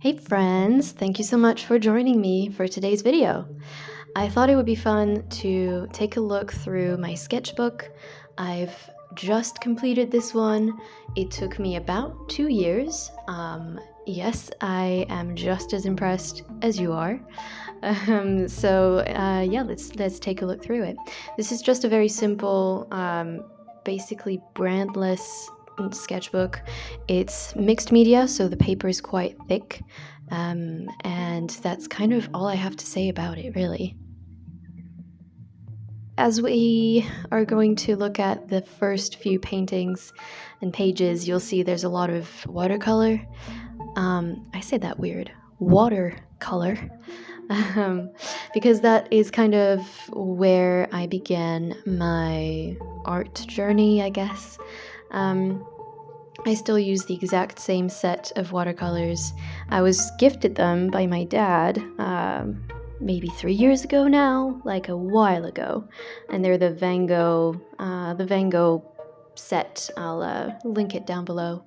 Hey friends, thank you so much for joining me for today's video. I thought it would be fun to take a look through my sketchbook. I've just completed this one. It took me about 2 years. Yes, I am just as impressed as you are. Yeah, let's take a look through it. This is just a very simple, basically brandless sketchbook. It's mixed media, so the paper is quite thick, and that's kind of all I have to say about it, really. As we are going to look at the first few paintings and pages, you'll see there's a lot of watercolor. I say that weird, watercolor, because that is kind of where I began my art journey, I guess. I still use the exact same set of watercolors. I was gifted them by my dad maybe 3 years ago now, like a while ago, and they're the Van Gogh set. I'll link it down below.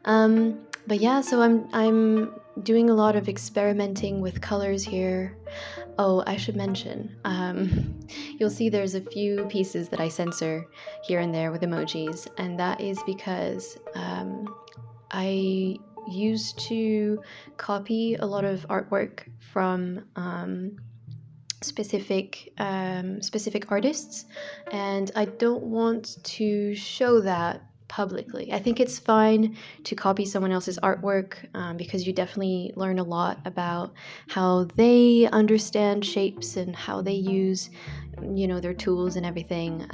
But yeah, so I'm doing a lot of experimenting with colors here. Oh, I should mention, you'll see there's a few pieces that I censor here and there with emojis, and that is because I used to copy a lot of artwork from specific artists, and I don't want to show that publicly. I think it's fine to copy someone else's artwork because you definitely learn a lot about how they understand shapes and how they use, their tools and everything.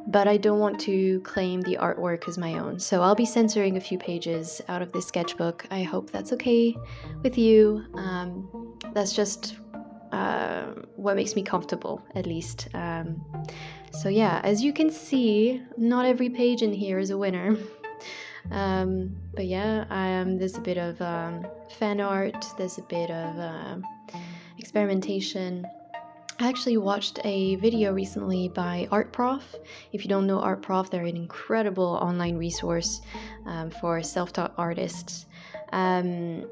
But I don't want to claim the artwork as my own. So I'll be censoring a few pages out of this sketchbook. I hope that's okay with you. That's just what makes me comfortable, at least. So yeah, as you can see, not every page in here is a winner. But yeah, there's a bit of fan art, there's a bit of experimentation. I actually watched a video recently by ArtProf. If you don't know ArtProf, they're an incredible online resource for self-taught artists. And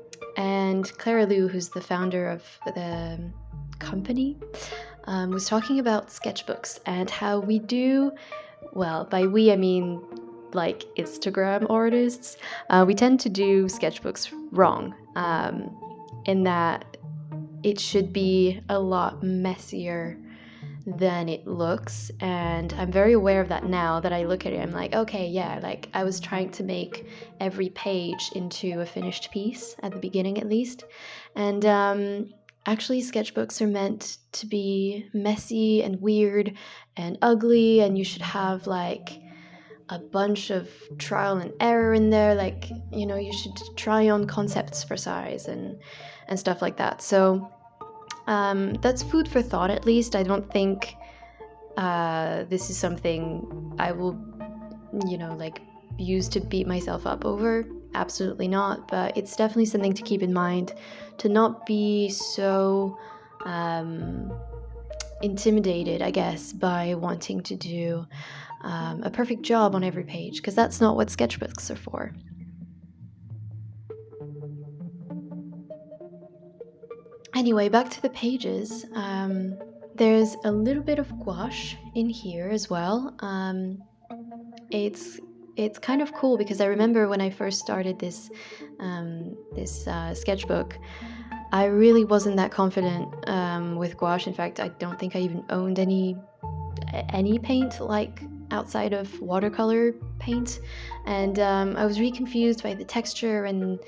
Clara Liu, who's the founder of the company, was talking about sketchbooks and how we do, well, by we I mean like Instagram artists, we tend to do sketchbooks wrong, in that it should be a lot messier than it looks, and I'm very aware of that now that I look at it. I'm like, okay, yeah, like I was trying to make every page into a finished piece at the beginning, at least. And actually, sketchbooks are meant to be messy and weird and ugly, and you should have like a bunch of trial and error in there. Like, you should try on concepts for size and stuff like that. So that's food for thought, at least. I don't think this is something I will, use to beat myself up over. Absolutely not. But it's definitely something to keep in mind, to not be so intimidated, I guess, by wanting to do a perfect job on every page, because that's not what sketchbooks are for. Anyway, back to the pages. There's a little bit of gouache in here as well. It's kind of cool because I remember when I first started this sketchbook, I really wasn't that confident with gouache. In fact, I don't think I even owned any paint, like outside of watercolor paint, and I was really confused by the texture and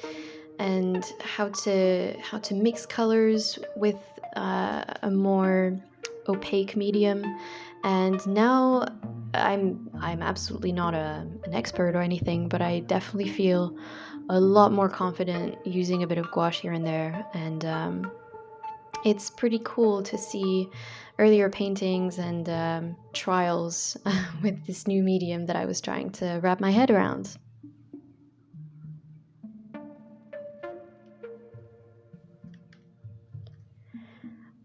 how to mix colors with a more opaque medium. And now I'm absolutely not an expert or anything, but I definitely feel a lot more confident using a bit of gouache here and there. And it's pretty cool to see earlier paintings and trials with this new medium that I was trying to wrap my head around.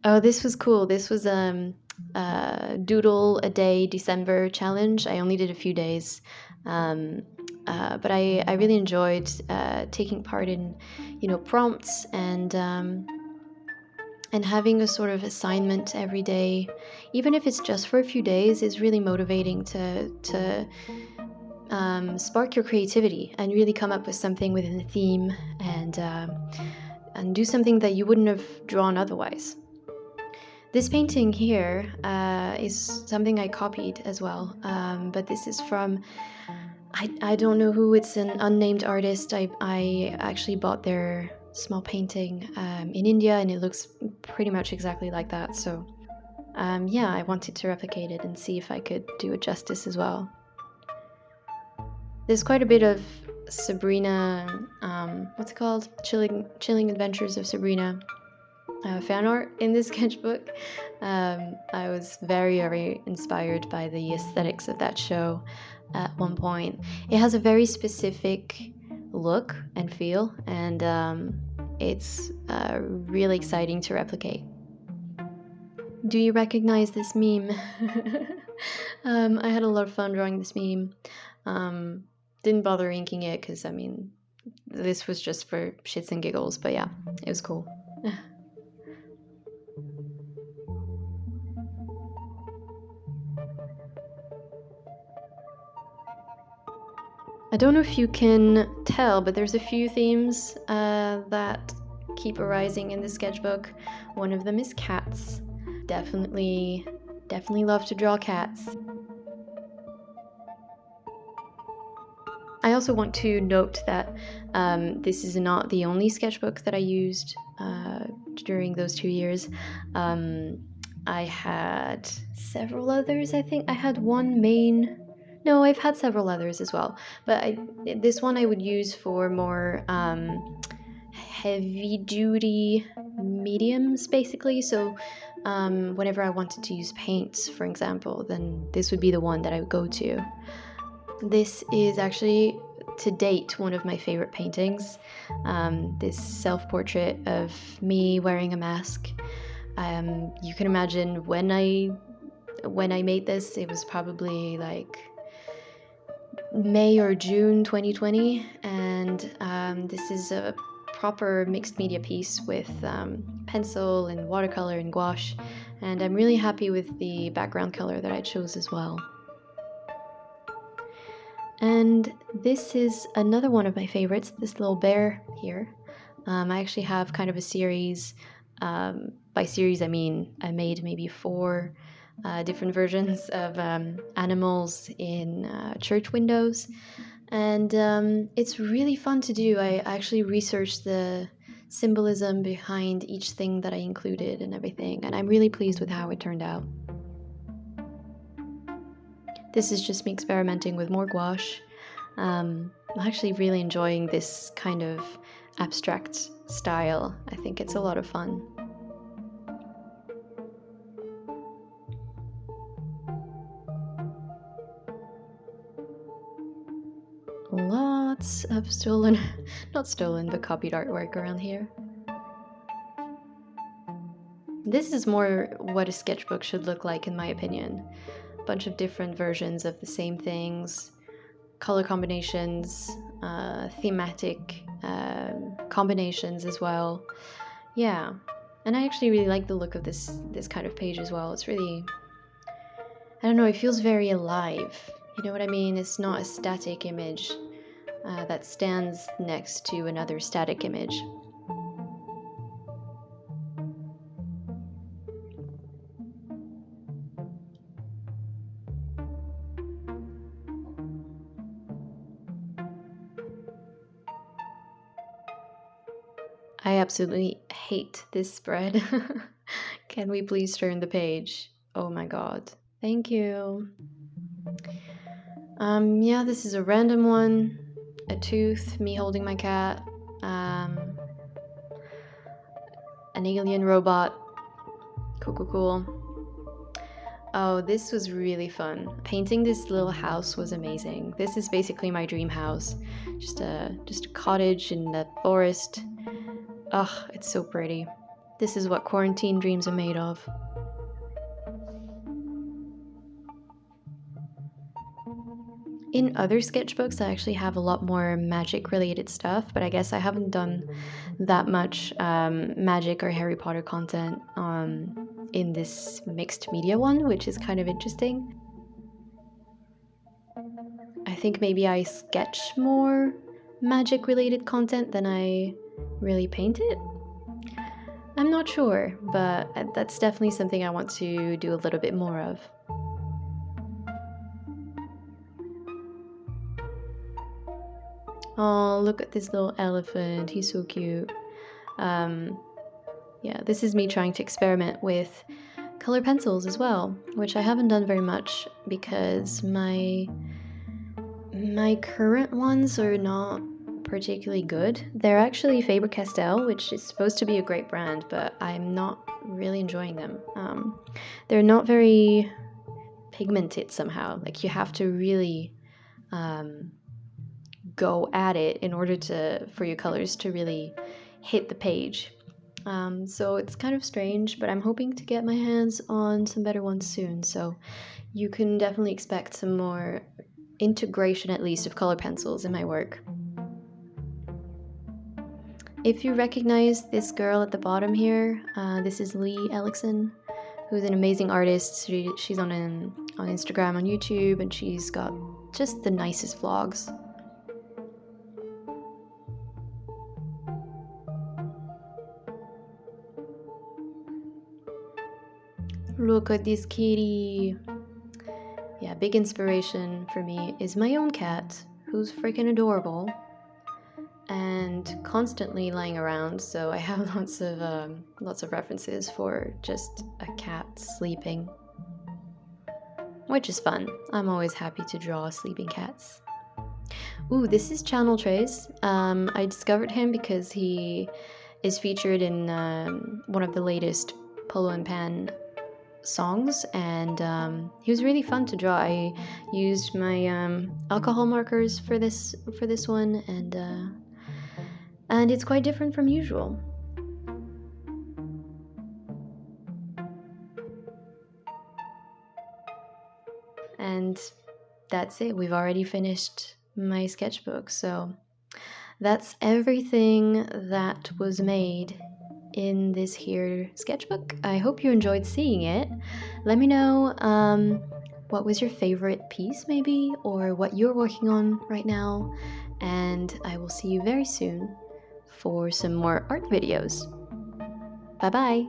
Oh, this was cool. This was Doodle a Day December challenge. I only did a few days, but I really enjoyed taking part in prompts and having a sort of assignment every day, even if it's just for a few days, is really motivating to spark your creativity and really come up with something within the theme and do something that you wouldn't have drawn otherwise. This painting here is something I copied as well, but this is from, I don't know who, it's an unnamed artist. I actually bought their small painting in India, and it looks pretty much exactly like that. So yeah, I wanted to replicate it and see if I could do it justice as well. There's quite a bit of Sabrina, what's it called? Chilling Adventures of Sabrina fan art in this sketchbook. I was very, very inspired by the aesthetics of that show at one point. It has a very specific look and feel, and it's really exciting to replicate. Do you recognize this meme? I had a lot of fun drawing this meme. Didn't bother inking it because, I mean, this was just for shits and giggles, but yeah, it was cool. I don't know if you can tell, but there's a few themes that keep arising in the sketchbook. One of them is cats. Definitely love to draw cats. I also want to note that this is not the only sketchbook that I used during those 2 years. I had several others, I think. I had one main... No, I've had several others as well. But this one I would use for more heavy-duty mediums, basically. So whenever I wanted to use paints, for example, then this would be the one that I would go to. This is actually, to date, one of my favorite paintings. This self-portrait of me wearing a mask. You can imagine when I made this, it was probably like May or June 2020, and this is a proper mixed media piece with pencil and watercolor and gouache, and I'm really happy with the background color that I chose as well. And this is another one of my favorites, this little bear here. I actually have kind of a series. By series, I mean I made maybe 4 different versions of animals in church windows. And it's really fun to do. I actually researched the symbolism behind each thing that I included and everything. And I'm really pleased with how it turned out. This is just me experimenting with more gouache. I'm actually really enjoying this kind of abstract style. I think it's a lot of fun. Lots of stolen, not stolen, but copied artwork around here. This is more what a sketchbook should look like, in my opinion. A bunch of different versions of the same things, color combinations, thematic combinations as well. Yeah, and I actually really like the look of this kind of page as well. It's really, I don't know, it feels very alive. You know what I mean? It's not a static image that stands next to another static image. I absolutely hate this spread. Can we please turn the page? Oh my god. Thank you. Yeah, this is a random one. A tooth, me holding my cat. An alien robot. Cool. Oh, this was really fun. Painting this little house was amazing. This is basically my dream house. Just a cottage in the forest. Ugh, it's so pretty. This is what quarantine dreams are made of. In other sketchbooks, I actually have a lot more magic related stuff, but I guess I haven't done that much magic or Harry Potter content in this mixed media one, which is kind of interesting. I think maybe I sketch more magic related content than I really paint it. I'm not sure, but that's definitely something I want to do a little bit more of. Oh, look at this little elephant. He's so cute. Um, yeah, this is me trying to experiment with color pencils as well, which I haven't done very much because my current ones are not particularly good. They're actually Faber-Castell, which is supposed to be a great brand, but I'm not really enjoying them. They're not very pigmented somehow. Like you have to really go at it in order for your colors to really hit the page. So it's kind of strange, but I'm hoping to get my hands on some better ones soon. So you can definitely expect some more integration, at least, of color pencils in my work. If you recognize this girl at the bottom here, this is Lee Ellickson, who's an amazing artist. She's on Instagram, on YouTube, and she's got just the nicest vlogs. Look at this kitty. Yeah, big inspiration for me is my own cat, who's freaking adorable and constantly lying around. So I have lots of references for just a cat sleeping, which is fun. I'm always happy to draw sleeping cats. Ooh, this is Channel Trace. I discovered him because he is featured in one of the latest Polo and Pan songs, and he was really fun to draw. I used my alcohol markers for this one, and it's quite different from usual. And that's it. We've already finished my sketchbook, so that's everything that was made in this here sketchbook. I hope you enjoyed seeing it. Let me know what was your favorite piece, maybe, or what you're working on right now, and I will see you very soon for some more art videos. Bye bye!